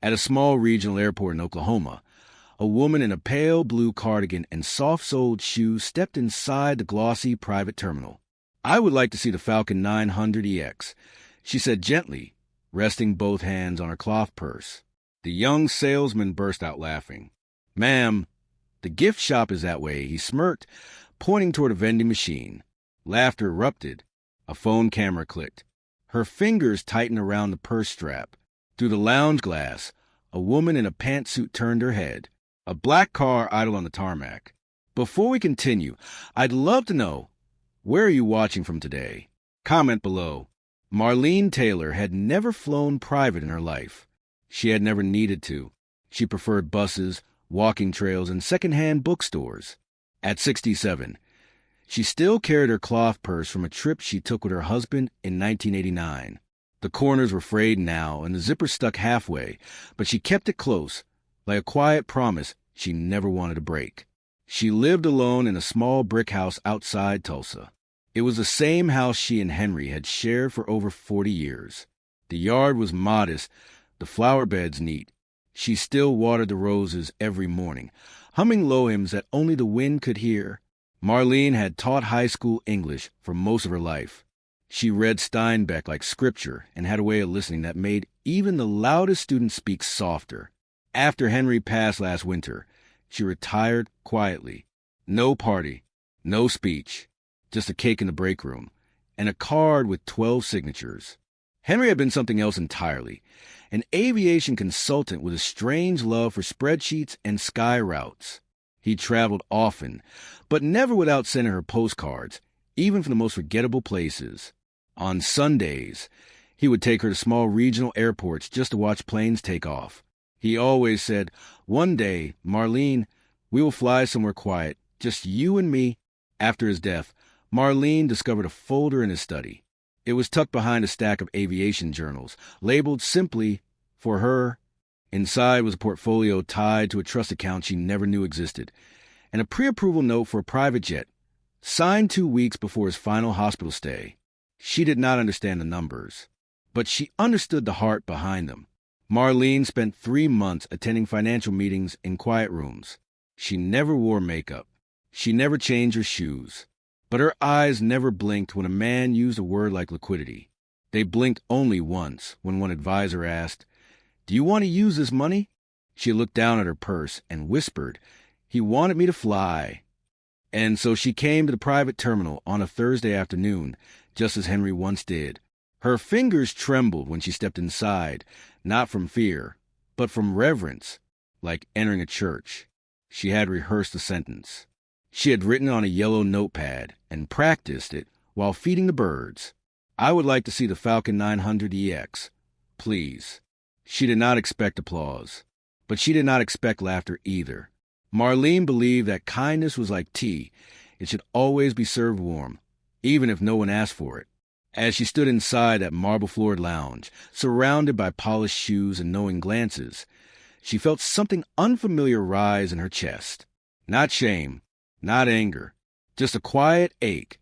At a small regional airport in Oklahoma, a woman in a pale blue cardigan and soft-soled shoes stepped inside the glossy private terminal. "I would like to see the Falcon 900EX," she said gently, resting both hands on her cloth purse. The young salesman burst out laughing. "Ma'am, the gift shop is that way," he smirked, pointing toward a vending machine. Laughter erupted. A phone camera clicked. Her fingers tightened around the purse strap. Through the lounge glass, a woman in a pantsuit turned her head. A black car idled on the tarmac. "Before we continue, I'd love to know, where are you watching from today?" Comment below. Marlene Taylor had never flown private in her life. She had never needed to. She preferred buses, walking trails, and secondhand bookstores. At 67, she still carried her cloth purse from a trip she took with her husband in 1989. The corners were frayed now, and the zipper stuck halfway, but she kept it close, like a quiet promise she never wanted to break. She lived alone in a small brick house outside Tulsa. It was the same house she and Henry had shared for over 40 years. The yard was modest, the flower beds neat. She still watered the roses every morning, humming low hymns that only the wind could hear. Marlene had taught high school English for most of her life. She read Steinbeck like scripture and had a way of listening that made even the loudest students speak softer. After Henry passed last winter, she retired quietly. No party, no speech, just a cake in the break room, and a card with 12 signatures. Henry had been something else entirely, an aviation consultant with a strange love for spreadsheets and sky routes. He traveled often, but never without sending her postcards, even from the most forgettable places. On Sundays, he would take her to small regional airports just to watch planes take off. He always said, "One day, Marlene, we will fly somewhere quiet, just you and me." After his death, Marlene discovered a folder in his study. It was tucked behind a stack of aviation journals, labeled simply, "For her." Inside was a portfolio tied to a trust account she never knew existed, and a pre-approval note for a private jet, signed 2 weeks before his final hospital stay. She did not understand the numbers, but she understood the heart behind them. Marlene spent 3 months attending financial meetings in quiet rooms. She never wore makeup. She never changed her shoes. But her eyes never blinked when a man used a word like liquidity. They blinked only once when one advisor asked, "Do you want to use this money?" She looked down at her purse and whispered, "He wanted me to fly." And so she came to the private terminal on a Thursday afternoon, just as Henry once did. Her fingers trembled when she stepped inside, not from fear, but from reverence, like entering a church. She had rehearsed the sentence. She had written on a yellow notepad and practiced it while feeding the birds. "I would like to see the Falcon 900EX, please." She did not expect applause, but she did not expect laughter either. Marlene believed that kindness was like tea. It should always be served warm, even if no one asked for it. As she stood inside that marble-floored lounge, surrounded by polished shoes and knowing glances, she felt something unfamiliar rise in her chest. Not shame, not anger, just a quiet ache.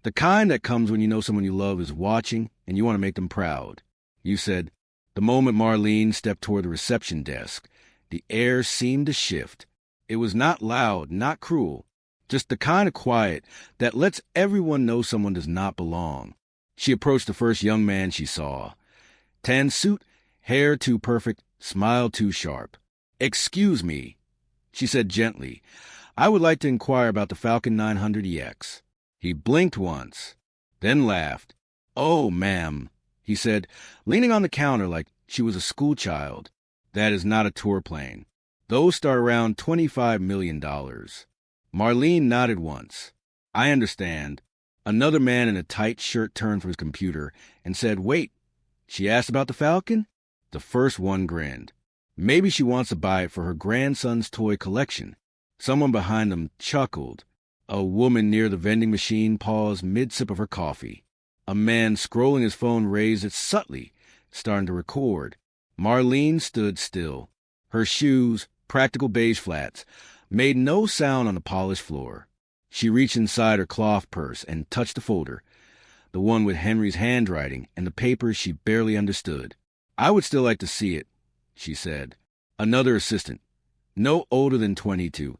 The kind that comes when you know someone you love is watching and you want to make them proud. You said, the moment Marlene stepped toward the reception desk, the air seemed to shift. It was not loud, not cruel, just the kind of quiet that lets everyone know someone does not belong. She approached the first young man she saw. Tan suit, hair too perfect, smile too sharp. "Excuse me," she said gently. "I would like to inquire about the Falcon 900EX. He blinked once, then laughed. "Oh, ma'am," he said, leaning on the counter like she was a schoolchild. "That is not a tour plane. Those start around $25 million. Marlene nodded once. "I understand." Another man in a tight shirt turned from his computer and said, "Wait, she asked about the Falcon?" The first one grinned. Maybe she wants to buy it for her grandson's toy collection. Someone behind them chuckled. A woman near the vending machine paused mid-sip of her coffee. A man scrolling his phone raised it subtly, starting to record. Marlene stood still. Her shoes, practical beige flats, made no sound on the polished floor. She reached inside her cloth purse and touched the folder, the one with Henry's handwriting and the papers she barely understood. "I would still like to see it," she said. Another assistant, no older than 22,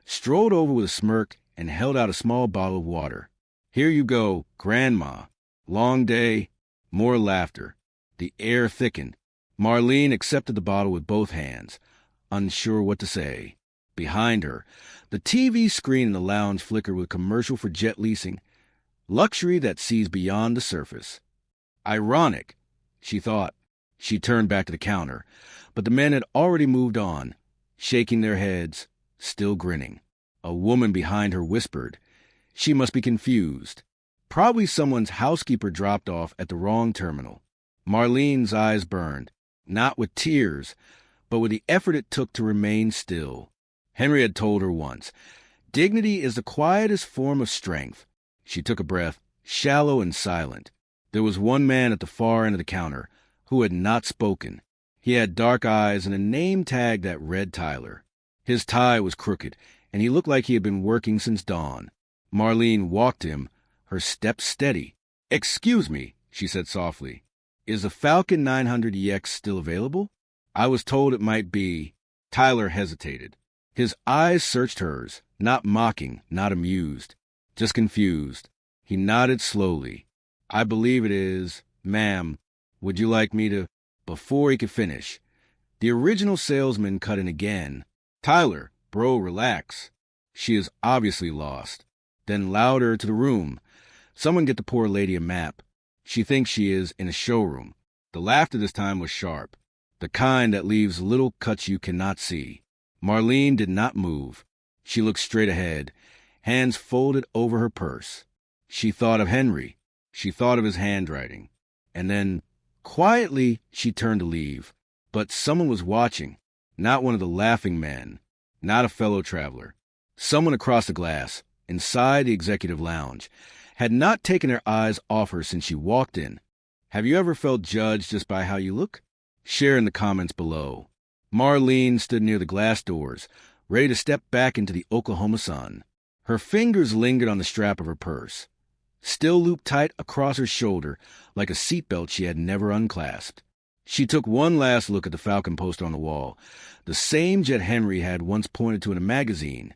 strolled over with a smirk and held out a small bottle of water. Here you go, Grandma. Long day, more laughter. The air thickened. Marlene accepted the bottle with both hands, unsure what to say. Behind her, the TV screen in the lounge flickered with a commercial for jet leasing, luxury that sees beyond the surface. Ironic, she thought. She turned back to the counter, but the men had already moved on, shaking their heads, still grinning. A woman behind her whispered. She must be confused. Probably someone's housekeeper dropped off at the wrong terminal. Marlene's eyes burned, not with tears, but with the effort it took to remain still. Henry had told her once, dignity is the quietest form of strength. She took a breath, shallow and silent. There was one man at the far end of the counter who had not spoken. He had dark eyes and a name tag that read Tyler. His tie was crooked, and he looked like he had been working since dawn. Marlene walked him, her step steady. "Excuse me," she said softly. "Is the Falcon 900 EX still available? I was told it might be." Tyler hesitated. His eyes searched hers, not mocking, not amused, just confused. He nodded slowly. "I believe it is. Ma'am, would you like me to—" Before he could finish, the original salesman cut in again. "Tyler, bro, relax. She is obviously lost." Then louder to the room. "Someone get the poor lady a map. She thinks she is in a showroom." The laughter this time was sharp, the kind that leaves little cuts you cannot see. Marlene did not move. She looked straight ahead, hands folded over her purse. She thought of Henry. She thought of his handwriting. And then, quietly, she turned to leave. But someone was watching. Not one of the laughing men. Not a fellow traveler. Someone across the glass, inside the executive lounge, had not taken her eyes off her since she walked in. Have you ever felt judged just by how you look? Share in the comments below. Marlene stood near the glass doors, ready to step back into the Oklahoma sun. Her fingers lingered on the strap of her purse, still looped tight across her shoulder like a seatbelt she had never unclasped. She took one last look at the Falcon poster on the wall, the same jet Henry had once pointed to in a magazine,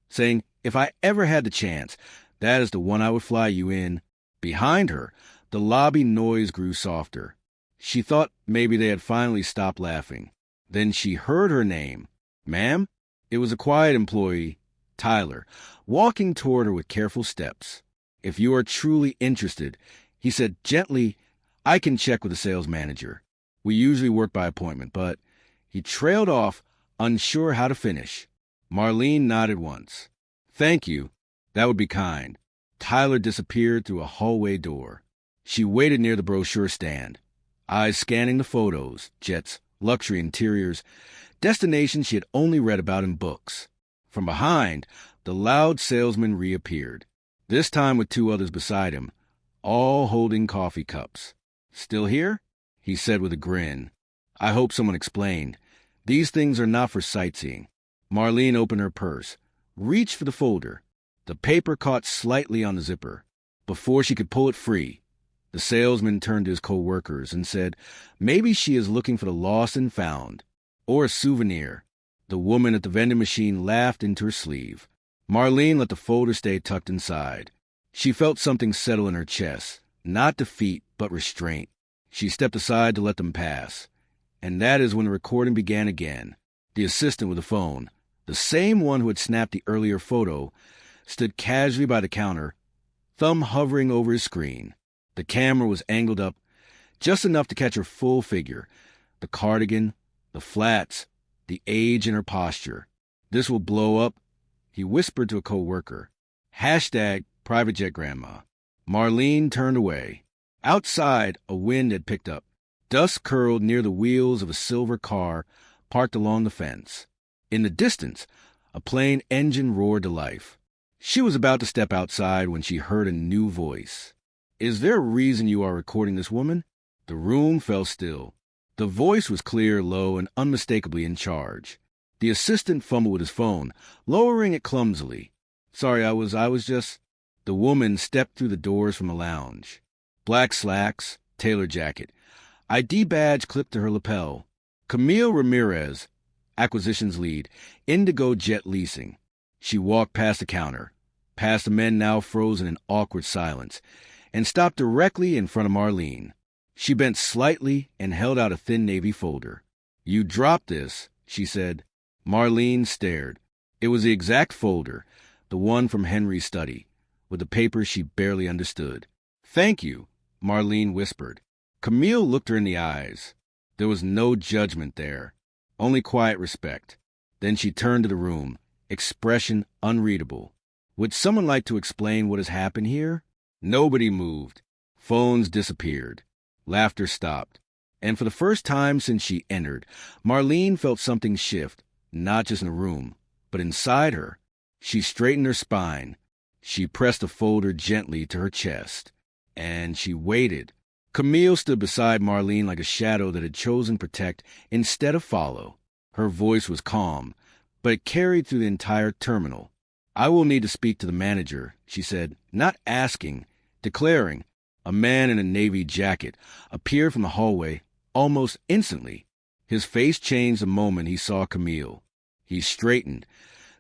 saying, "If I ever had the chance, that is the one I would fly you in." Behind her, the lobby noise grew softer. She thought maybe they had finally stopped laughing. Then she heard her name. "Ma'am?" It was a quiet employee, Tyler, walking toward her with careful steps. "If you are truly interested," he said gently, "I can check with the sales manager. We usually work by appointment," but he trailed off, unsure how to finish. Marlene nodded once. "Thank you. That would be kind." Tyler disappeared through a hallway door. She waited near the brochure stand, eyes scanning the photos, jets, luxury interiors, destinations she had only read about in books. From behind, the loud salesman reappeared, this time with two others beside him, all holding coffee cups. "Still here?" he said with a grin. "I hope someone explained. These things are not for sightseeing." Marlene opened her purse, reached for the folder. The paper caught slightly on the zipper. Before she could pull it free, the salesman turned to his co-workers and said, "Maybe she is looking for the lost and found, or a souvenir." The woman at the vending machine laughed into her sleeve. Marlene let the folder stay tucked inside. She felt something settle in her chest, not defeat, but restraint. She stepped aside to let them pass. And that is when the recording began again. The assistant with the phone, the same one who had snapped the earlier photo, stood casually by the counter, thumb hovering over his screen. The camera was angled up, just enough to catch her full figure, the cardigan, the flats, the age in her posture. "This will blow up," he whispered to a co-worker. Hashtag private jet grandma. Marlene turned away. Outside, a wind had picked up. Dust curled near the wheels of a silver car parked along the fence. In the distance, a plane engine roared to life. She was about to step outside when she heard a new voice. "Is there a reason you are recording this woman?" The room fell still. The voice was clear, low, and unmistakably in charge. The assistant fumbled with his phone, lowering it clumsily. "Sorry, I was just—" The woman stepped through the doors from the lounge. Black slacks, tailor jacket, ID badge clipped to her lapel. Camille Ramirez, acquisitions lead, Indigo Jet Leasing. She walked past the counter, past the men now frozen in awkward silence, and stopped directly in front of Marlene. She bent slightly and held out a thin navy folder. "You dropped this," she said. Marlene stared. It was the exact folder, the one from Henry's study, with the papers she barely understood. "Thank you," Marlene whispered. Camille looked her in the eyes. There was no judgment there, only quiet respect. Then she turned to the room, expression unreadable. "Would someone like to explain what has happened here?" Nobody moved. Phones disappeared. Laughter stopped. And for the first time since she entered, Marlene felt something shift, not just in the room, but inside her. She straightened her spine. She pressed the folder gently to her chest. And she waited. Camille stood beside Marlene like a shadow that had chosen protect instead of follow. Her voice was calm, but it carried through the entire terminal. "I will need to speak to the manager," she said, not asking, declaring. A man in a navy jacket appeared from the hallway almost instantly. His face changed the moment he saw Camille. He straightened,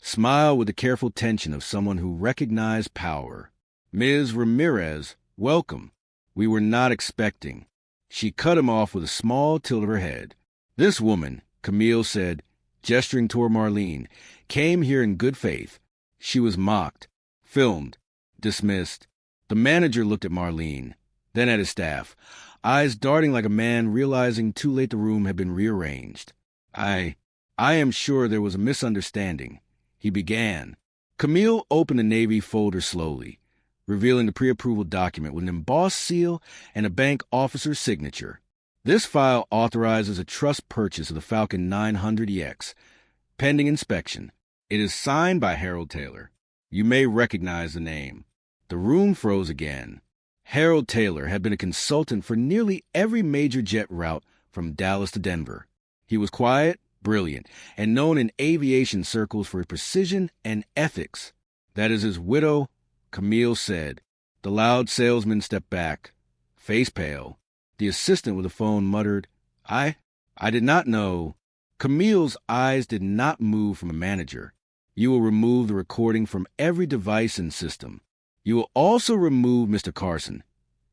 smiled with the careful tension of someone who recognized power. "Ms. Ramirez, welcome. We were not expecting." She cut him off with a small tilt of her head. "This woman," Camille said, gesturing toward Marlene, "came here in good faith. She was mocked, filmed, dismissed." The manager looked at Marlene, then at his staff, eyes darting like a man realizing too late the room had been rearranged. I am sure there was a misunderstanding," he began. Camille opened the Navy folder slowly, revealing the pre-approval document with an embossed seal and a bank officer's signature. "This file authorizes a trust purchase of the Falcon 900EX, pending inspection. It is signed by Harold Taylor. You may recognize the name." The room froze again. Harold Taylor had been a consultant for nearly every major jet route from Dallas to Denver. He was quiet, brilliant, and known in aviation circles for his precision and ethics. "That is his widow," Camille said. The loud salesman stepped back, face pale. The assistant with the phone muttered, I did not know." Camille's eyes did not move from a manager. "You will remove the recording from every device and system. You will also remove Mr. Carson."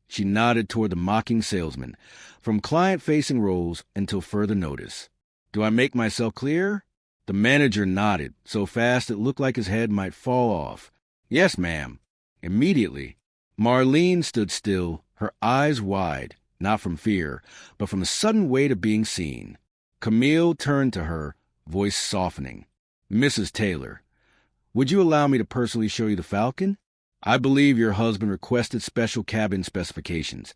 She nodded toward the mocking salesman, "from client-facing roles until further notice. Do I make myself clear?" The manager nodded, so fast it looked like his head might fall off. "Yes, ma'am." Immediately, Marlene stood still, her eyes wide, not from fear, but from the sudden weight of being seen. Camille turned to her, voice softening. "Mrs. Taylor, would you allow me to personally show you the Falcon? I believe your husband requested special cabin specifications.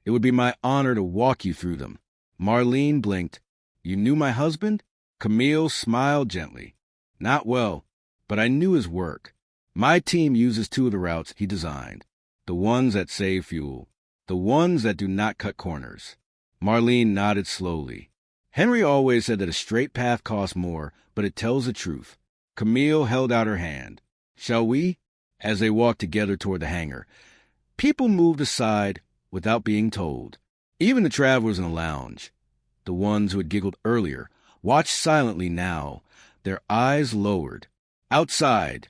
It would be my honor to walk you through them." Marlene blinked. "You knew my husband?" Camille smiled gently. "Not well, but I knew his work. My team uses 2 of the routes he designed, the ones that save fuel, the ones that do not cut corners." Marlene nodded slowly. "Henry always said that a straight path costs more, but it tells the truth." Camille held out her hand. "Shall we?" As they walked together toward the hangar, people moved aside without being told. Even the travelers in the lounge, the ones who had giggled earlier, watched silently now, their eyes lowered. Outside,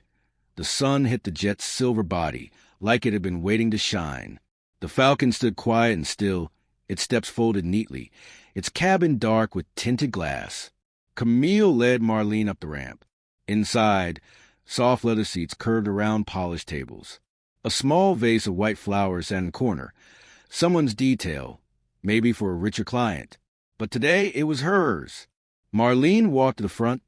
the sun hit the jet's silver body like it had been waiting to shine. The Falcon stood quiet and still, its steps folded neatly, its cabin dark with tinted glass. Camille led Marlene up the ramp. Inside, soft leather seats curved around polished tables. A small vase of white flowers sat in the corner. Someone's detail, maybe for a richer client. But today it was hers. Marlene walked to the front,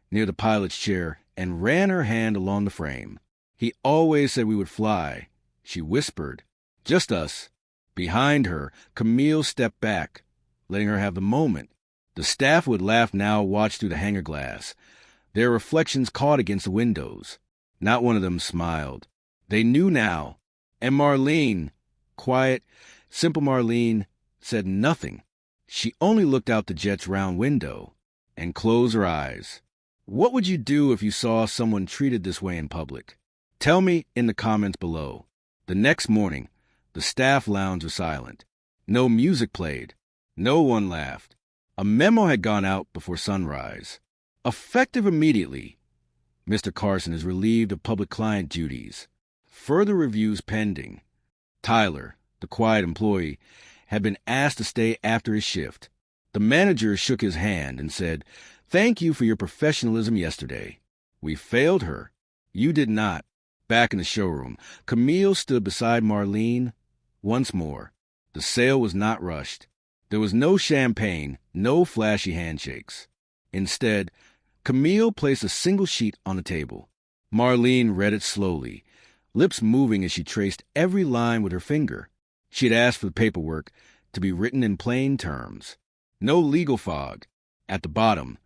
near the pilot's chair, and ran her hand along the frame. "He always said we would fly," she whispered. "Just us." Behind her, Camille stepped back, letting her have the moment. The staff who had laughed now watched through the hangar glass. Their reflections caught against the windows. Not one of them smiled. They knew now. And Marlene, quiet, simple Marlene, said nothing. She only looked out the jet's round window and closed her eyes. What would you do if you saw someone treated this way in public? Tell me in the comments below. The next morning, the staff lounge was silent. No music played. No one laughed. A memo had gone out before sunrise. Effective immediately. Mr. Carson is relieved of public client duties. Further reviews pending. Tyler, the quiet employee, had been asked to stay after his shift. The manager shook his hand and said, "Thank you for your professionalism yesterday. We failed her. You did not." Back in the showroom, Camille stood beside Marlene once more. The sale was not rushed. There was no champagne, no flashy handshakes. Instead, Camille placed a single sheet on the table. Marlene read it slowly, lips moving as she traced every line with her finger. She had asked for the paperwork to be written in plain terms. No legal fog. At the bottom,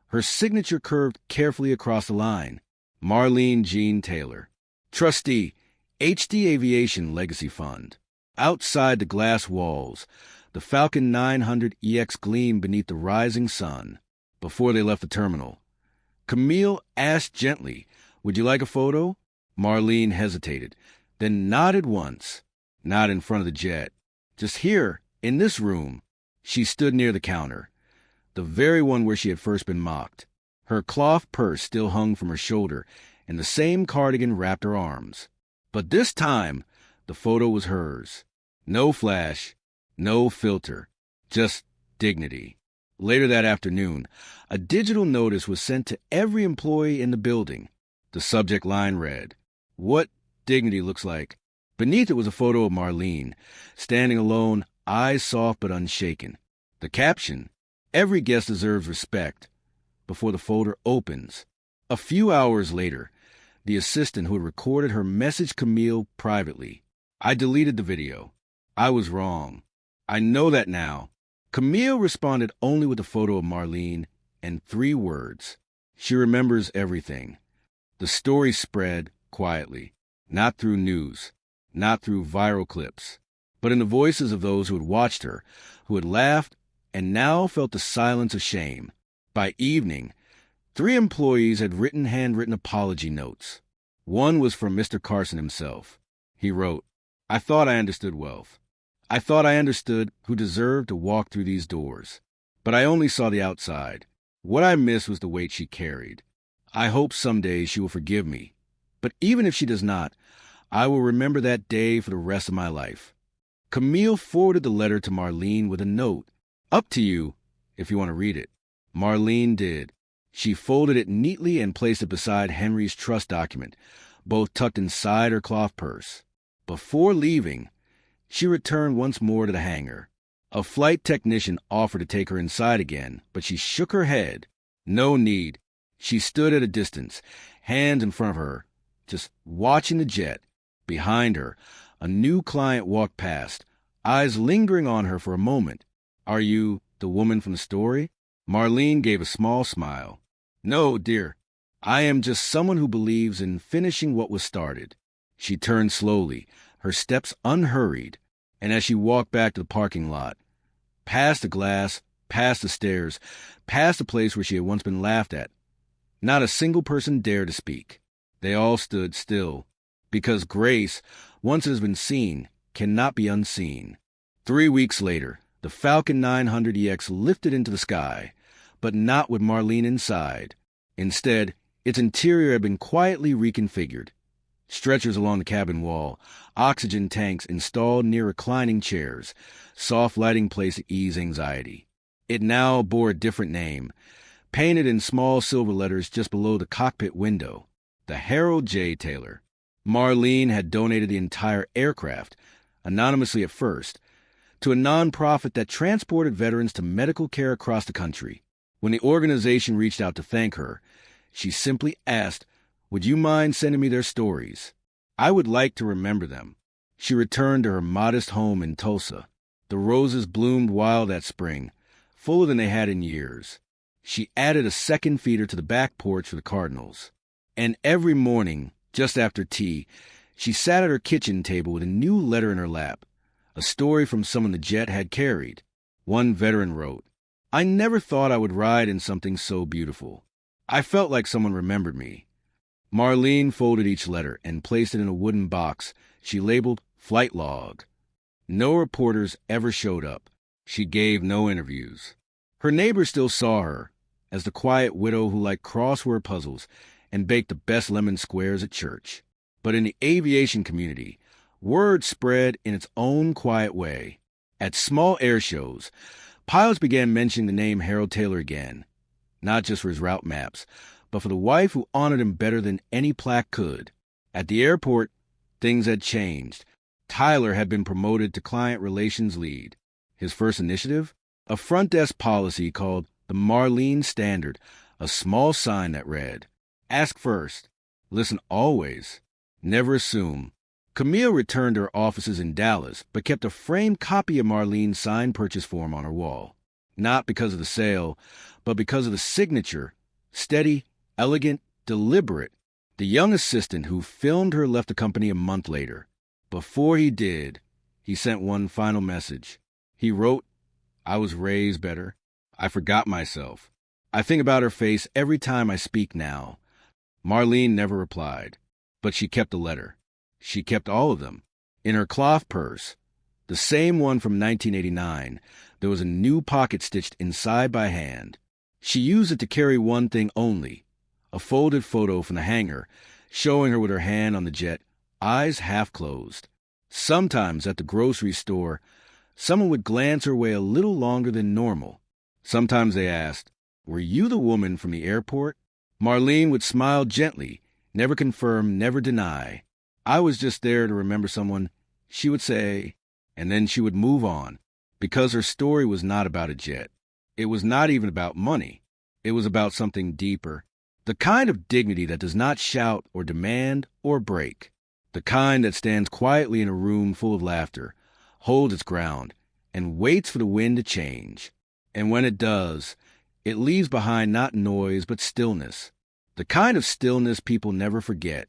her signature curved carefully across the line. Marlene Jean Taylor, Trustee, HD Aviation Legacy Fund. Outside the glass walls, the Falcon 900 EX gleamed beneath the rising sun. Before they left the terminal, Camille asked gently, "Would you like a photo?" Marlene hesitated, then nodded once. Not in front of the jet. Just here, in this room. She stood near the counter, the very one where she had first been mocked. Her cloth purse still hung from her shoulder, and the same cardigan wrapped her arms. But this time, the photo was hers. No flash, no filter, just dignity. Later that afternoon, a digital notice was sent to every employee in the building. The subject line read, "What dignity looks like." Beneath it was a photo of Marlene, standing alone, eyes soft but unshaken. The caption, "Every guest deserves respect," before the folder opens. A few hours later, the assistant who had recorded her messaged Camille privately. "I deleted the video. I was wrong. I know that now." Camille responded only with a photo of Marlene and 3 words. She remembers everything. The story spread quietly, not through news, not through viral clips, but in the voices of those who had watched her, who had laughed, and now felt the silence of shame. By evening, 3 employees had written handwritten apology notes. One was from Mr. Carson himself. He wrote, "I thought I understood wealth. I thought I understood who deserved to walk through these doors. But I only saw the outside. What I missed was the weight she carried. I hope someday she will forgive me. But even if she does not, I will remember that day for the rest of my life." Camille forwarded the letter to Marlene with a note. "Up to you, if you want to read it." Marlene did. She folded it neatly and placed it beside Henry's trust document, both tucked inside her cloth purse. Before leaving, she returned once more to the hangar. A flight technician offered to take her inside again, but she shook her head. No need. She stood at a distance, hands in front of her, just watching the jet. Behind her, a new client walked past, eyes lingering on her for a moment. "Are you the woman from the story?" Marlene gave a small smile. "No, dear. I am just someone who believes in finishing what was started." She turned slowly, her steps unhurried, and as she walked back to the parking lot, past the glass, past the stairs, past the place where she had once been laughed at, not a single person dared to speak. They all stood still, because grace, once it has been seen, cannot be unseen. 3 weeks later, the Falcon 900 EX lifted into the sky, but not with Marlene inside. Instead, its interior had been quietly reconfigured. Stretchers along the cabin wall, oxygen tanks installed near reclining chairs, soft lighting place to ease anxiety. It now bore a different name, painted in small silver letters just below the cockpit window, the Harold J. Taylor. Marlene had donated the entire aircraft, anonymously at first, to a nonprofit that transported veterans to medical care across the country. When the organization reached out to thank her, she simply asked, "Would you mind sending me their stories? I would like to remember them." She returned to her modest home in Tulsa. The roses bloomed wild that spring, fuller than they had in years. She added a second feeder to the back porch for the cardinals. And every morning, just after tea, she sat at her kitchen table with a new letter in her lap, a story from someone the jet had carried. One veteran wrote, "I never thought I would ride in something so beautiful. I felt like someone remembered me." Marlene folded each letter and placed it in a wooden box she labeled Flight Log. No reporters ever showed up. She gave no interviews. Her neighbors still saw her as the quiet widow who liked crossword puzzles and baked the best lemon squares at church. But in the aviation community, word spread in its own quiet way. At small air shows, pilots began mentioning the name Harold Taylor again, not just for his route maps, but for the wife who honored him better than any plaque could. At the airport, things had changed. Tyler had been promoted to client relations lead. His first initiative? A front desk policy called the Marlene Standard, a small sign that read, "Ask first, listen always, never assume." Camille returned to her offices in Dallas, but kept a framed copy of Marlene's signed purchase form on her wall. Not because of the sale, but because of the signature, steady, elegant, deliberate. The young assistant who filmed her left the company a month later. Before he did, he sent one final message. He wrote, "I was raised better. I forgot myself. I think about her face every time I speak now." Marlene never replied, but she kept the letter. She kept all of them. In her cloth purse, the same one from 1989, there was a new pocket stitched inside by hand. She used it to carry one thing only, a folded photo from the hangar, showing her with her hand on the jet, eyes half closed. Sometimes at the grocery store, someone would glance her way a little longer than normal. Sometimes they asked, "Were you the woman from the airport?" Marlene would smile gently, never confirm, never deny. "I was just there to remember someone," she would say, and then she would move on, because her story was not about a jet. It was not even about money. It was about something deeper. The kind of dignity that does not shout or demand or break. The kind that stands quietly in a room full of laughter, holds its ground, and waits for the wind to change. And when it does, it leaves behind not noise but stillness. The kind of stillness people never forget.